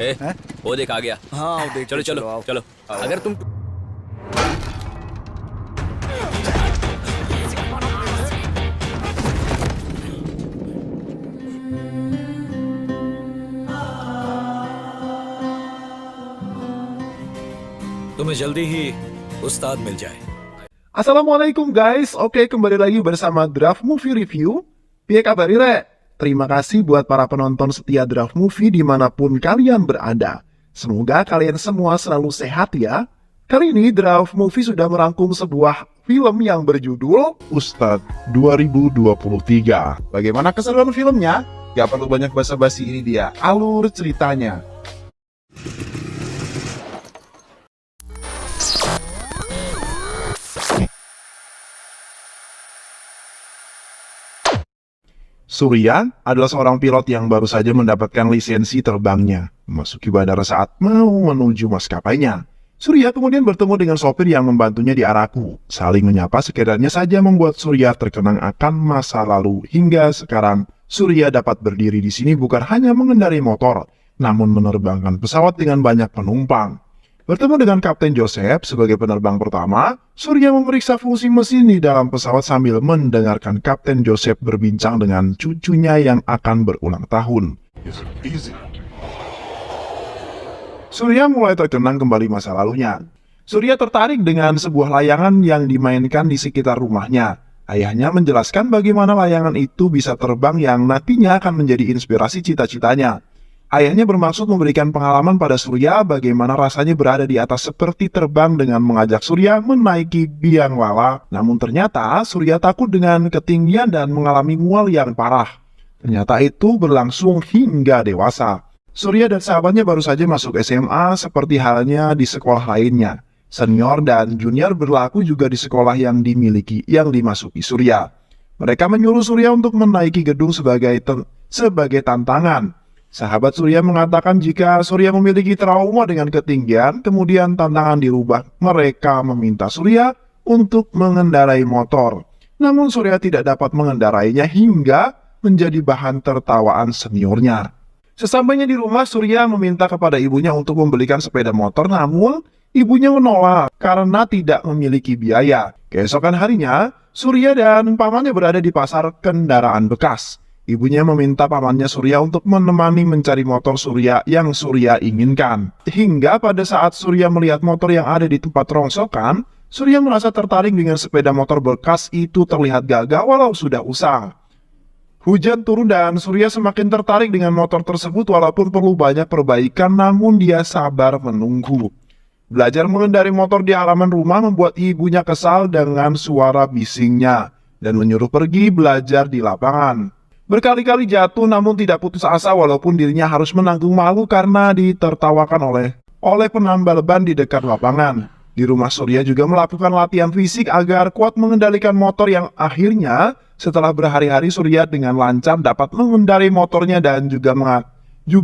ए, हैं? वो देख आ गया। हाँ वो देखते चलो चलो आओ। चलो। आओ। अगर तुम तुम्हें जल्दी ही उस्ताद मिल जाए। Assalamualaikum guys, oke kembali lagi bersama Draft Movie Review. Piye kabar Ire? Terima kasih buat para penonton setia Draft Movie dimanapun kalian berada. Semoga kalian semua selalu sehat ya. Kali ini Draft Movie sudah merangkum sebuah film yang berjudul Ustadz 2023. Bagaimana keseruan filmnya? Gak perlu banyak basa-basi, ini dia alur ceritanya. Surya adalah seorang pilot yang baru saja mendapatkan lisensi terbangnya, memasuki bandara saat mau menuju maskapainya. Surya kemudian bertemu dengan sopir yang membantunya di Araku. Saling menyapa sekiranya saja membuat Surya terkenang akan masa lalu. Hingga sekarang, Surya dapat berdiri di sini bukan hanya mengendarai motor, namun menerbangkan pesawat dengan banyak penumpang. Bertemu dengan Kapten Joseph sebagai penerbang pertama, Surya memeriksa fungsi mesin di dalam pesawat sambil mendengarkan Kapten Joseph berbincang dengan cucunya yang akan berulang tahun. Surya mulai terkenang kembali masa lalunya. Surya tertarik dengan sebuah layangan yang dimainkan di sekitar rumahnya. Ayahnya menjelaskan bagaimana layangan itu bisa terbang yang nantinya akan menjadi inspirasi cita-citanya. Ayahnya bermaksud memberikan pengalaman pada Surya bagaimana rasanya berada di atas seperti terbang dengan mengajak Surya menaiki biang lala. Namun ternyata Surya takut dengan ketinggian dan mengalami mual yang parah. Ternyata itu berlangsung hingga dewasa. Surya dan sahabatnya baru saja masuk SMA seperti halnya di sekolah lainnya. Senior dan junior berlaku juga di sekolah yang dimasuki Surya. Mereka menyuruh Surya untuk menaiki gedung sebagai tantangan. Sahabat Surya mengatakan jika Surya memiliki trauma dengan ketinggian, kemudian tantangan dirubah. Mereka meminta Surya untuk mengendarai motor. Namun Surya tidak dapat mengendarainya hingga menjadi bahan tertawaan seniornya. Sesampainya di rumah, Surya meminta kepada ibunya untuk membelikan sepeda motor, namun ibunya menolak karena tidak memiliki biaya. Keesokan harinya, Surya dan pamannya berada di pasar kendaraan bekas. Ibunya meminta pamannya Surya untuk menemani mencari motor Surya yang Surya inginkan. Hingga pada saat Surya melihat motor yang ada di tempat rongsokan, Surya merasa tertarik dengan sepeda motor bekas itu terlihat gagah walau sudah usang. Hujan turun dan Surya semakin tertarik dengan motor tersebut walaupun perlu banyak perbaikan, namun dia sabar menunggu. Belajar mengendarai motor di halaman rumah membuat ibunya kesal dengan suara bisingnya dan menyuruh pergi belajar di lapangan. Berkali-kali jatuh namun tidak putus asa walaupun dirinya harus menanggung malu karena ditertawakan oleh penambal ban di dekat lapangan. Di rumah Surya juga melakukan latihan fisik agar kuat mengendalikan motor yang akhirnya setelah berhari-hari Surya dengan lancar dapat mengendarai motornya dan juga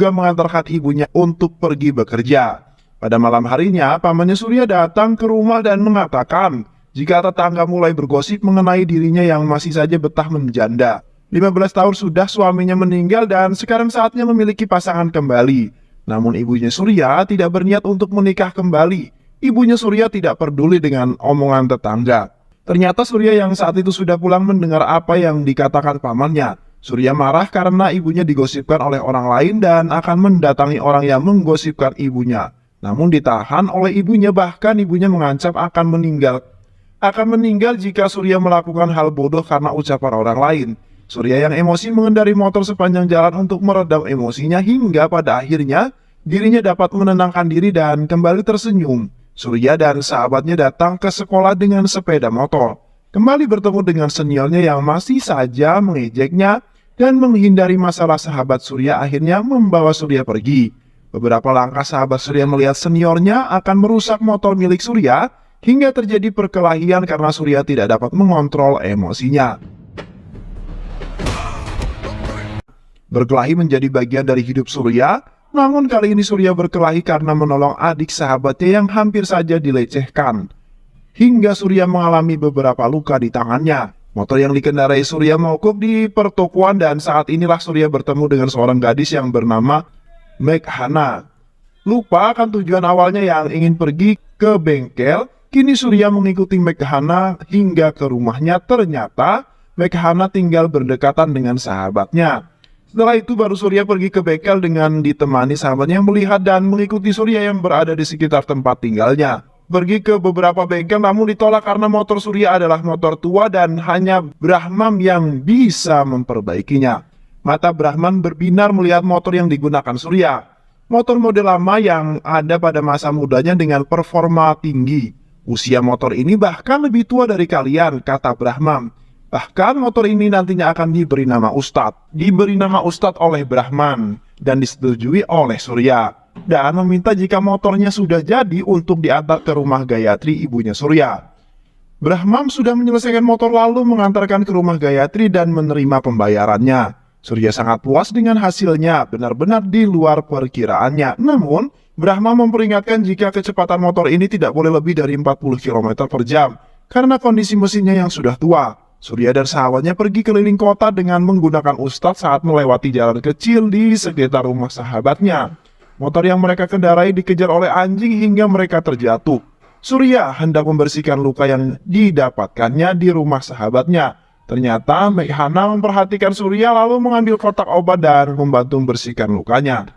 mengantarkan ibunya untuk pergi bekerja. Pada malam harinya, pamannya Surya datang ke rumah dan mengatakan jika tetangga mulai bergosip mengenai dirinya yang masih saja betah menjanda. 15 tahun sudah suaminya meninggal dan sekarang saatnya memiliki pasangan kembali. Namun ibunya Surya tidak berniat untuk menikah kembali. Ibunya Surya tidak peduli dengan omongan tetangga. Ternyata Surya yang saat itu sudah pulang mendengar apa yang dikatakan pamannya. Surya marah karena ibunya digosipkan oleh orang lain dan akan mendatangi orang yang menggosipkan ibunya. Namun ditahan oleh ibunya, bahkan ibunya mengancam akan meninggal jika Surya melakukan hal bodoh karena ucapan orang lain. Surya yang emosi mengendarai motor sepanjang jalan untuk meredam emosinya hingga pada akhirnya dirinya dapat menenangkan diri dan kembali tersenyum. Surya dan sahabatnya datang ke sekolah dengan sepeda motor. Kembali bertemu dengan seniornya yang masih saja mengejeknya dan menghindari masalah. Sahabat Surya akhirnya membawa Surya pergi. Beberapa langkah sahabat Surya melihat seniornya akan merusak motor milik Surya hingga terjadi perkelahian karena Surya tidak dapat mengontrol emosinya. Berkelahi menjadi bagian dari hidup Surya, namun kali ini Surya berkelahi karena menolong adik sahabatnya yang hampir saja dilecehkan. Hingga Surya mengalami beberapa luka di tangannya. Motor yang dikendarai Surya mogok di pertokoan dan saat inilah Surya bertemu dengan seorang gadis yang bernama Meghana. Lupa akan tujuan awalnya yang ingin pergi ke bengkel, kini Surya mengikuti Meghana hingga ke rumahnya. Ternyata Meghana tinggal berdekatan dengan sahabatnya. Setelah itu baru Surya pergi ke bengkel dengan ditemani sahabatnya yang melihat dan mengikuti Surya yang berada di sekitar tempat tinggalnya. Pergi ke beberapa bengkel namun ditolak karena motor Surya adalah motor tua dan hanya Brahman yang bisa memperbaikinya. Mata Brahman berbinar melihat motor yang digunakan Surya. Motor model lama yang ada pada masa mudanya dengan performa tinggi. Usia motor ini bahkan lebih tua dari kalian, kata Brahman. Bahkan motor ini nantinya akan diberi nama Ustadz. Diberi nama Ustadz oleh Brahman dan disetujui oleh Surya. Dan meminta jika motornya sudah jadi untuk diantar ke rumah Gayatri, ibunya Surya. Brahman sudah menyelesaikan motor lalu mengantarkan ke rumah Gayatri dan menerima pembayarannya. Surya sangat puas dengan hasilnya, benar-benar di luar perkiraannya. Namun, Brahma memperingatkan jika kecepatan motor ini tidak boleh lebih dari 40 km per jam, karena kondisi mesinnya yang sudah tua. Surya dan sahabatnya pergi keliling kota dengan menggunakan Ustadz saat melewati jalan kecil di sekitar rumah sahabatnya. Motor yang mereka kendarai dikejar oleh anjing hingga mereka terjatuh. Surya hendak membersihkan luka yang didapatkannya di rumah sahabatnya. Ternyata Meghana memperhatikan Surya lalu mengambil kotak obat dan membantu membersihkan lukanya.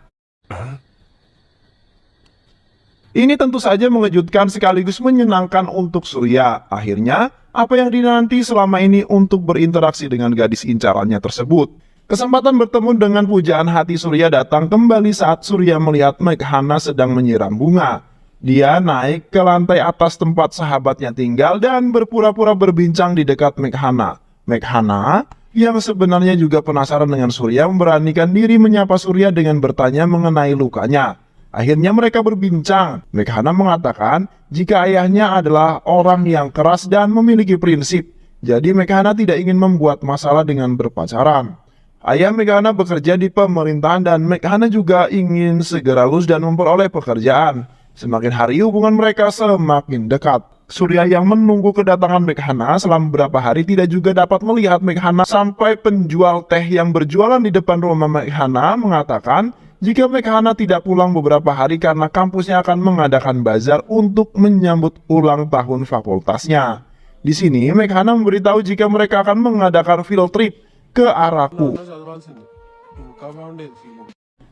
Ini tentu saja mengejutkan sekaligus menyenangkan untuk Surya. Akhirnya, apa yang dinanti selama ini untuk berinteraksi dengan gadis incarannya tersebut. Kesempatan bertemu dengan pujaan hati Surya datang kembali saat Surya melihat Meghana sedang menyiram bunga. Dia naik ke lantai atas tempat sahabatnya tinggal dan berpura-pura berbincang di dekat Meghana. Meghana, yang sebenarnya juga penasaran dengan Surya, memberanikan diri menyapa Surya dengan bertanya mengenai lukanya. Akhirnya mereka berbincang. Meghana mengatakan jika ayahnya adalah orang yang keras dan memiliki prinsip. Jadi Meghana tidak ingin membuat masalah dengan berpacaran. Ayah Meghana bekerja di pemerintahan dan Meghana juga ingin segera lulus dan memperoleh pekerjaan. Semakin hari hubungan mereka semakin dekat. Surya yang menunggu kedatangan Meghana selama beberapa hari tidak juga dapat melihat Meghana sampai penjual teh yang berjualan di depan rumah Meghana mengatakan jika Meghana tidak pulang beberapa hari karena kampusnya akan mengadakan bazar untuk menyambut ulang tahun fakultasnya. Di sini Meghana memberitahu jika mereka akan mengadakan field trip ke Araku.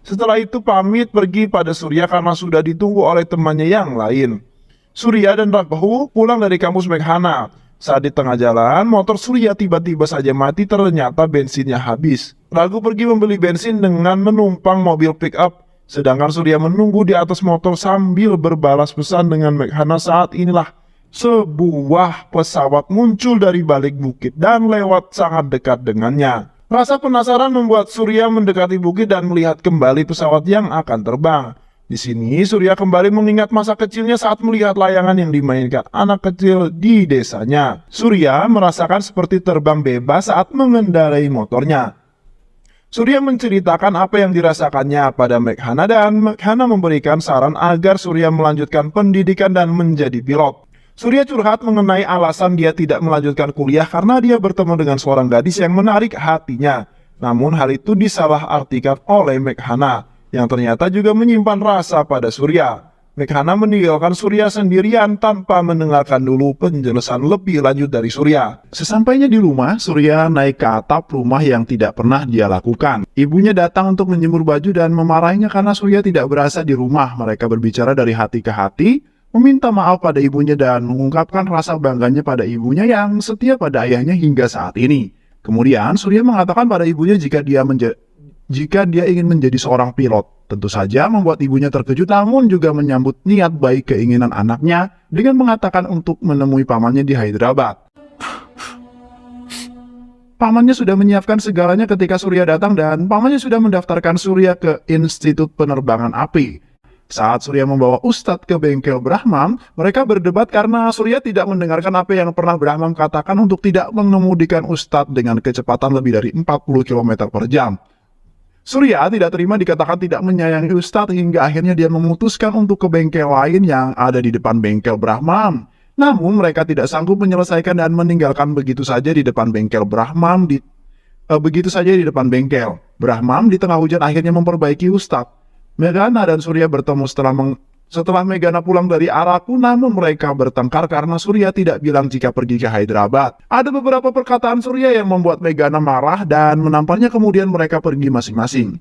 Setelah itu pamit pergi pada Surya karena sudah ditunggu oleh temannya yang lain. Surya dan Raghu pulang dari kampus Meghana. Saat di tengah jalan, motor Surya tiba-tiba saja mati, ternyata bensinnya habis. Raghu pergi membeli bensin dengan menumpang mobil pick-up. Sedangkan Surya menunggu di atas motor sambil berbalas pesan dengan Meghana. Saat inilah sebuah pesawat muncul dari balik bukit dan lewat sangat dekat dengannya. Rasa penasaran membuat Surya mendekati bukit dan melihat kembali pesawat yang akan terbang. Di sini Surya kembali mengingat masa kecilnya saat melihat layangan yang dimainkan anak kecil di desanya. Surya merasakan seperti terbang bebas saat mengendarai motornya. Surya menceritakan apa yang dirasakannya pada Meghana dan Meghana memberikan saran agar Surya melanjutkan pendidikan dan menjadi pilot. Surya curhat mengenai alasan dia tidak melanjutkan kuliah karena dia bertemu dengan seorang gadis yang menarik hatinya. Namun hal itu disalahartikan oleh Meghana, yang ternyata juga menyimpan rasa pada Surya. Meghana meninggalkan Surya sendirian tanpa mendengarkan dulu penjelasan lebih lanjut dari Surya. Sesampainya di rumah, Surya naik ke atap rumah yang tidak pernah dia lakukan. Ibunya datang untuk menjemur baju dan memarahinya karena Surya tidak berasa di rumah. Mereka berbicara dari hati ke hati, meminta maaf pada ibunya dan mengungkapkan rasa bangganya pada ibunya yang setia pada ayahnya hingga saat ini. Kemudian Surya mengatakan pada ibunya jika dia ingin menjadi seorang pilot. Tentu saja membuat ibunya terkejut namun juga menyambut niat baik keinginan anaknya dengan mengatakan untuk menemui pamannya di Hyderabad. Pamannya sudah menyiapkan segalanya ketika Surya datang dan pamannya sudah mendaftarkan Surya ke Institut Penerbangan Api. Saat Surya membawa Ustadz ke bengkel Brahman, mereka berdebat karena Surya tidak mendengarkan apa yang pernah Brahman katakan untuk tidak mengemudikan Ustadz dengan kecepatan lebih dari 40 km per jam. Surya tidak terima dikatakan tidak menyayangi Ustadz hingga akhirnya dia memutuskan untuk ke bengkel lain yang ada di depan bengkel Brahman. Namun mereka tidak sanggup menyelesaikan dan meninggalkan begitu saja di depan bengkel Brahman. Begitu saja di depan bengkel Brahman di tengah hujan akhirnya memperbaiki Ustadz. Megana dan Surya bertemu setelah Megana pulang dari Araku, namun mereka bertengkar karena Surya tidak bilang jika pergi ke Hyderabad. Ada beberapa perkataan Surya yang membuat Megana marah dan menampaknya kemudian mereka pergi masing-masing.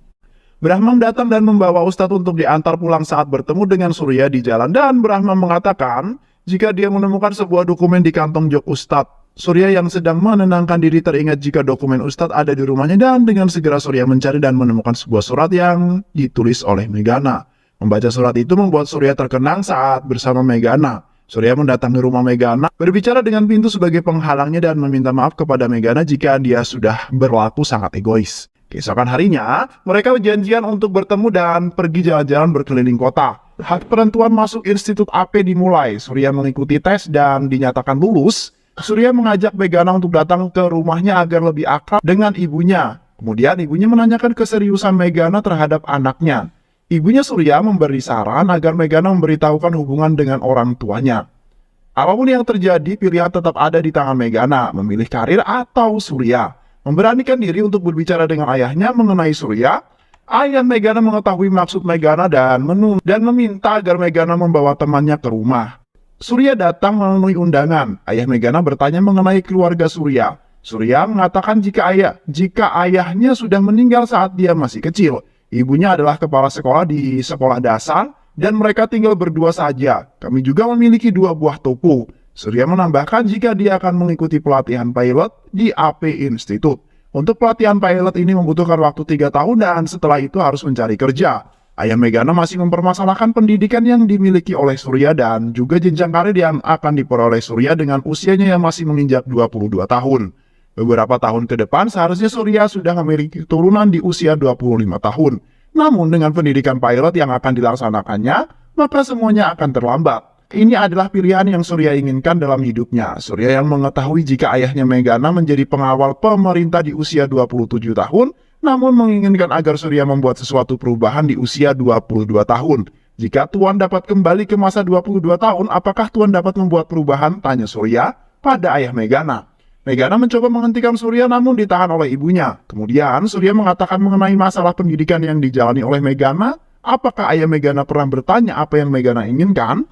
Brahman datang dan membawa Ustadz untuk diantar pulang saat bertemu dengan Surya di jalan, dan Brahman mengatakan jika dia menemukan sebuah dokumen di kantong jok Ustadz. Surya yang sedang menenangkan diri teringat jika dokumen Ustadz ada di rumahnya, dan dengan segera Surya mencari dan menemukan sebuah surat yang ditulis oleh Megana. Membaca surat itu membuat Surya terkenang saat bersama Megana. Surya mendatangi rumah Megana, berbicara dengan pintu sebagai penghalangnya dan meminta maaf kepada Megana jika dia sudah berlaku sangat egois. Keesokan harinya, mereka janjian untuk bertemu dan pergi jalan-jalan berkeliling kota. Hak penentuan masuk Institut AP dimulai. Surya mengikuti tes dan dinyatakan lulus. Surya mengajak Megana untuk datang ke rumahnya agar lebih akrab dengan ibunya. Kemudian ibunya menanyakan keseriusan Megana terhadap anaknya. Ibunya Surya memberi saran agar Megana memberitahukan hubungan dengan orang tuanya. Apapun yang terjadi, pilihan tetap ada di tangan Megana, memilih karir atau Surya. Memberanikan diri untuk berbicara dengan ayahnya mengenai Surya. Ayah Megana mengetahui maksud Megana dan meminta agar Megana membawa temannya ke rumah. Surya datang memenuhi undangan. Ayah Megana bertanya mengenai keluarga Surya. Surya mengatakan jika ayahnya sudah meninggal saat dia masih kecil. Ibunya adalah kepala sekolah di sekolah dasar dan mereka tinggal berdua saja. Kami juga memiliki 2 buah toko. Surya menambahkan jika dia akan mengikuti pelatihan pilot di AP Institute. Untuk pelatihan pilot ini membutuhkan waktu 3 tahun dan setelah itu harus mencari kerja. Ayah Megana masih mempermasalahkan pendidikan yang dimiliki oleh Surya dan juga jenjang karir yang akan diperoleh Surya dengan usianya yang masih menginjak 22 tahun. Beberapa tahun ke depan seharusnya Surya sudah memiliki keturunan di usia 25 tahun. Namun dengan pendidikan pilot yang akan dilaksanakannya, maka semuanya akan terlambat. Ini adalah pilihan yang Surya inginkan dalam hidupnya. Surya yang mengetahui jika ayahnya Megana menjadi pengawal pemerintah di usia 27 tahun, namun menginginkan agar Surya membuat sesuatu perubahan di usia 22 tahun. Jika Tuan dapat kembali ke masa 22 tahun, apakah Tuan dapat membuat perubahan? Tanya Surya pada ayah Megana. Megana mencoba menghentikan Surya namun ditahan oleh ibunya. Kemudian Surya mengatakan mengenai masalah pendidikan yang dijalani oleh Megana. Apakah ayah Megana pernah bertanya apa yang Megana inginkan?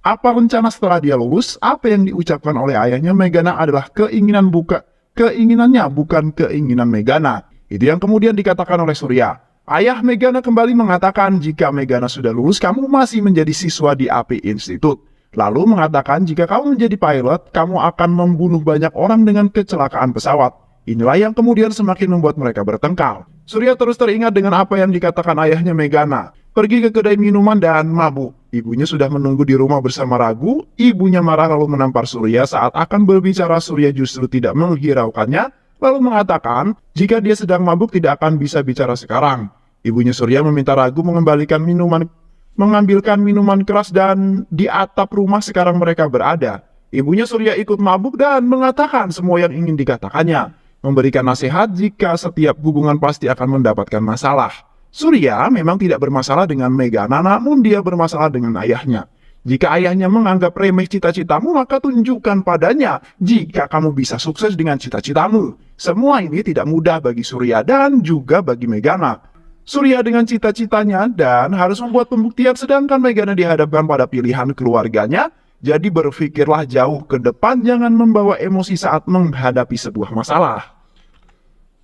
Apa rencana setelah dia lulus? Apa yang diucapkan oleh ayahnya Megana adalah keinginannya bukan keinginan Megana. Itu yang kemudian dikatakan oleh Surya. Ayah Megana kembali mengatakan jika Megana sudah lulus, kamu masih menjadi siswa di AP Institute. Lalu mengatakan jika kamu menjadi pilot, kamu akan membunuh banyak orang dengan kecelakaan pesawat. Inilah yang kemudian semakin membuat mereka bertengkar. Surya terus teringat dengan apa yang dikatakan ayahnya Megana. Pergi ke kedai minuman dan mabuk. Ibunya sudah menunggu di rumah bersama Ragu. Ibunya marah lalu menampar Surya saat akan berbicara. Surya justru tidak menghiraukannya. Lalu mengatakan jika dia sedang mabuk tidak akan bisa bicara sekarang. Ibunya Surya meminta Ragu mengambilkan minuman keras dan di atap rumah sekarang mereka berada. Ibunya Surya ikut mabuk dan mengatakan semua yang ingin dikatakannya. Memberikan nasihat jika setiap hubungan pasti akan mendapatkan masalah. Surya memang tidak bermasalah dengan Megana, namun dia bermasalah dengan ayahnya. Jika ayahnya menganggap remeh cita-citamu, maka tunjukkan padanya jika kamu bisa sukses dengan cita-citamu. Semua ini tidak mudah bagi Surya dan juga bagi Megana. Surya dengan cita-citanya dan harus membuat pembuktian, sedangkan Megana dihadapkan pada pilihan keluarganya. Jadi berpikirlah jauh ke depan, jangan membawa emosi saat menghadapi sebuah masalah.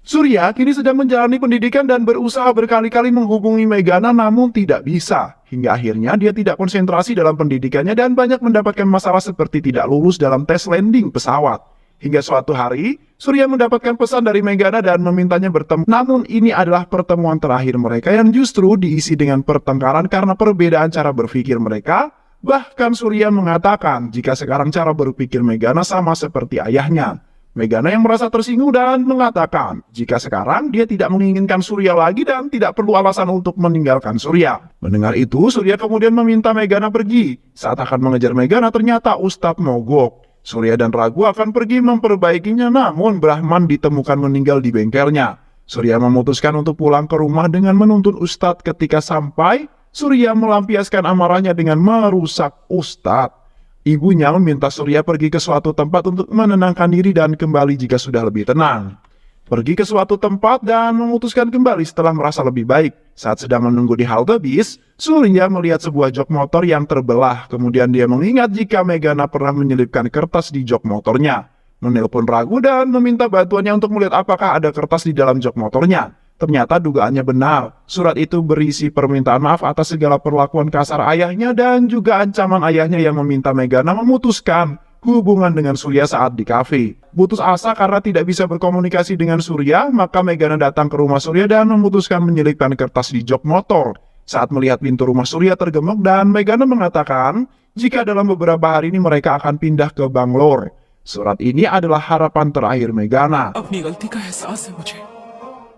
Surya kini sedang menjalani pendidikan dan berusaha berkali-kali menghubungi Megana namun tidak bisa. Hingga akhirnya dia tidak konsentrasi dalam pendidikannya dan banyak mendapatkan masalah seperti tidak lulus dalam tes landing pesawat. Hingga suatu hari, Surya mendapatkan pesan dari Megana dan memintanya bertemu. Namun ini adalah pertemuan terakhir mereka yang justru diisi dengan pertengkaran karena perbedaan cara berpikir mereka. Bahkan Surya mengatakan jika sekarang cara berpikir Megana sama seperti ayahnya. Megana yang merasa tersinggung dan mengatakan jika sekarang dia tidak menginginkan Surya lagi dan tidak perlu alasan untuk meninggalkan Surya. Mendengar itu, Surya kemudian meminta Megana pergi. Saat akan mengejar Megana, ternyata Ustadz mogok. Surya dan Ragu akan pergi memperbaikinya, namun Brahman ditemukan meninggal di bengkelnya. Surya memutuskan untuk pulang ke rumah dengan menuntun Ustadz. Ketika sampai, Surya melampiaskan amarahnya dengan merusak Ustadz. Ibunya meminta Surya pergi ke suatu tempat untuk menenangkan diri dan kembali jika sudah lebih tenang. Pergi ke suatu tempat dan memutuskan kembali setelah merasa lebih baik. Saat sedang menunggu di halte bis, Surya melihat sebuah jok motor yang terbelah. Kemudian dia mengingat jika Meghana pernah menyelipkan kertas di jok motornya. Menelpon Ragu dan meminta bantuannya untuk melihat apakah ada kertas di dalam jok motornya. Ternyata dugaannya benar. Surat itu berisi permintaan maaf atas segala perlakuan kasar ayahnya dan juga ancaman ayahnya yang meminta Meghana memutuskan hubungan dengan Surya saat di kafe. Putus asa karena tidak bisa berkomunikasi dengan Surya, maka Meghana datang ke rumah Surya dan memutuskan menyelipkan kertas di jok motor. Saat melihat pintu rumah Surya tergembok dan Meghana mengatakan jika dalam beberapa hari ini mereka akan pindah ke Bangalore. Surat ini adalah harapan terakhir Meghana. अपनी गलती का एहसास है मुझे।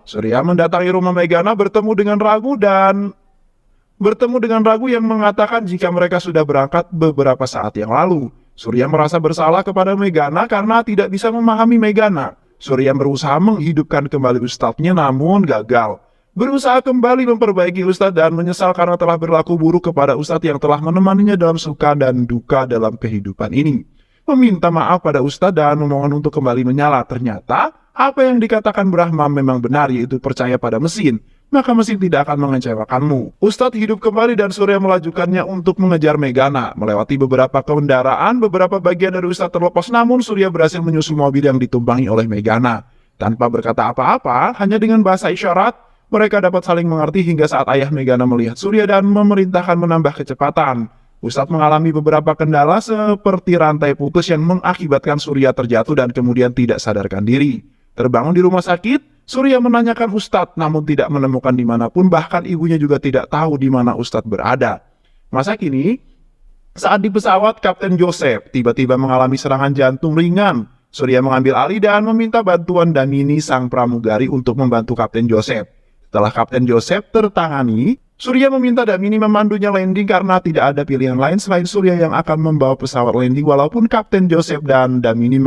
Surya mendatangi rumah Meghana bertemu dengan Ragu yang mengatakan jika mereka sudah berangkat beberapa saat yang lalu. Surya merasa bersalah kepada Meghana karena tidak bisa memahami Meghana. Surya berusaha menghidupkan kembali ustadznya namun gagal. Berusaha kembali memperbaiki ustadz dan menyesal karena telah berlaku buruk kepada ustadz yang telah menemaninya dalam suka dan duka dalam kehidupan ini. Meminta maaf pada ustadz dan memohon untuk kembali menyala. Ternyata apa yang dikatakan Brahma memang benar, yaitu percaya pada mesin, maka mesin tidak akan mengecewakanmu. Ustadz hidup kembali dan Surya melajukannya untuk mengejar Meghana. Melewati beberapa kendaraan, beberapa bagian dari Ustadz terlepas, namun Surya berhasil menyusul mobil yang ditumpangi oleh Meghana. Tanpa berkata apa-apa, hanya dengan bahasa isyarat, mereka dapat saling mengerti hingga saat ayah Meghana melihat Surya dan memerintahkan menambah kecepatan. Ustadz mengalami beberapa kendala seperti rantai putus yang mengakibatkan Surya terjatuh dan kemudian tidak sadarkan diri. Terbangun di rumah sakit, Surya menanyakan Ustadz namun tidak menemukan dimanapun, bahkan ibunya juga tidak tahu di mana Ustadz berada. Masa kini, saat di pesawat, Kapten Joseph tiba-tiba mengalami serangan jantung ringan. Surya mengambil alih dan meminta bantuan Damini sang pramugari untuk membantu Kapten Joseph. Setelah Kapten Joseph tertangani, Surya meminta Damini memandunya landing karena tidak ada pilihan lain selain Surya yang akan membawa pesawat landing walaupun Kapten Joseph dan Damini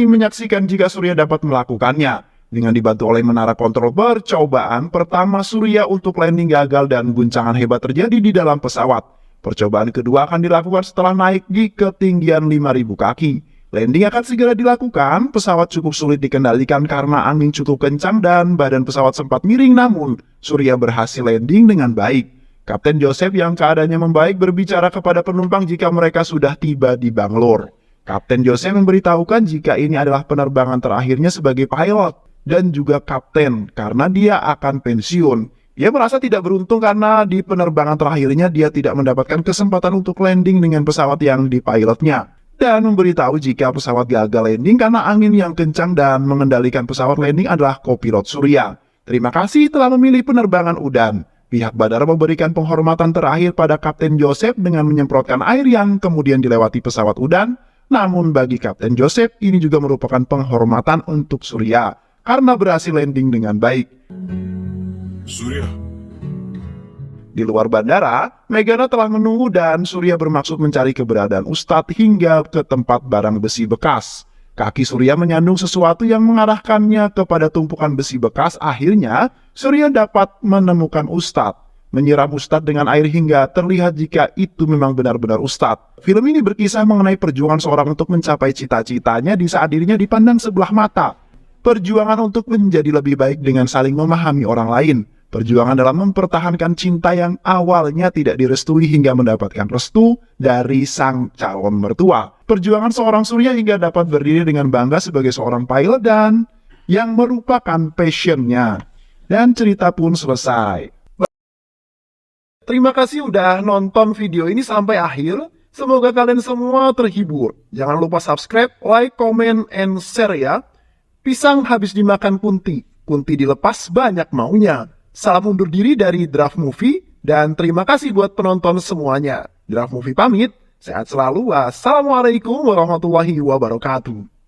menyaksikan jika Surya dapat melakukannya. Dengan dibantu oleh menara kontrol percobaan pertama Surya untuk landing gagal dan guncangan hebat terjadi di dalam pesawat. Percobaan kedua akan dilakukan setelah naik di ketinggian 5.000 kaki. Landing akan segera dilakukan, pesawat cukup sulit dikendalikan karena angin cukup kencang dan badan pesawat sempat miring, namun Surya berhasil landing dengan baik. Kapten Joseph yang keadaannya membaik berbicara kepada penumpang jika mereka sudah tiba di Bangalore. Kapten Joseph memberitahukan jika ini adalah penerbangan terakhirnya sebagai pilot dan juga kapten karena dia akan pensiun. Dia merasa tidak beruntung karena di penerbangan terakhirnya dia tidak mendapatkan kesempatan untuk landing dengan pesawat yang dipilotnya. Dan memberitahu jika pesawat gagal landing karena angin yang kencang dan mengendalikan pesawat landing adalah kopilot Surya. Terima kasih telah memilih penerbangan Udan. Pihak bandara memberikan penghormatan terakhir pada Kapten Joseph dengan menyemprotkan air yang kemudian dilewati pesawat Udan. Namun bagi Kapten Joseph ini juga merupakan penghormatan untuk Surya karena berhasil landing dengan baik. Surya, Di luar bandara, Meghana telah menunggu dan Surya bermaksud mencari keberadaan Ustadz hingga ke tempat barang besi bekas. Kaki Surya menyandung sesuatu yang mengarahkannya kepada tumpukan besi bekas. Akhirnya, Surya dapat menemukan Ustadz. Menyiram Ustadz dengan air hingga terlihat jika itu memang benar-benar Ustadz. Film ini berkisah mengenai perjuangan seorang untuk mencapai cita-citanya di saat dirinya dipandang sebelah mata. Perjuangan untuk menjadi lebih baik dengan saling memahami orang lain. Perjuangan dalam mempertahankan cinta yang awalnya tidak direstui hingga mendapatkan restu dari sang calon mertua. Perjuangan seorang Surya hingga dapat berdiri dengan bangga sebagai seorang pilot dan yang merupakan passionnya. Dan cerita pun selesai. Terima kasih udah nonton video ini sampai akhir. Semoga kalian semua terhibur. Jangan lupa subscribe, like, comment, and share ya. Pisang habis dimakan kunti. Kunti dilepas banyak maunya. Salam undur diri dari Draft Movie dan terima kasih buat penonton semuanya. Draft Movie pamit, sehat selalu. Wassalamualaikum warahmatullahi wabarakatuh.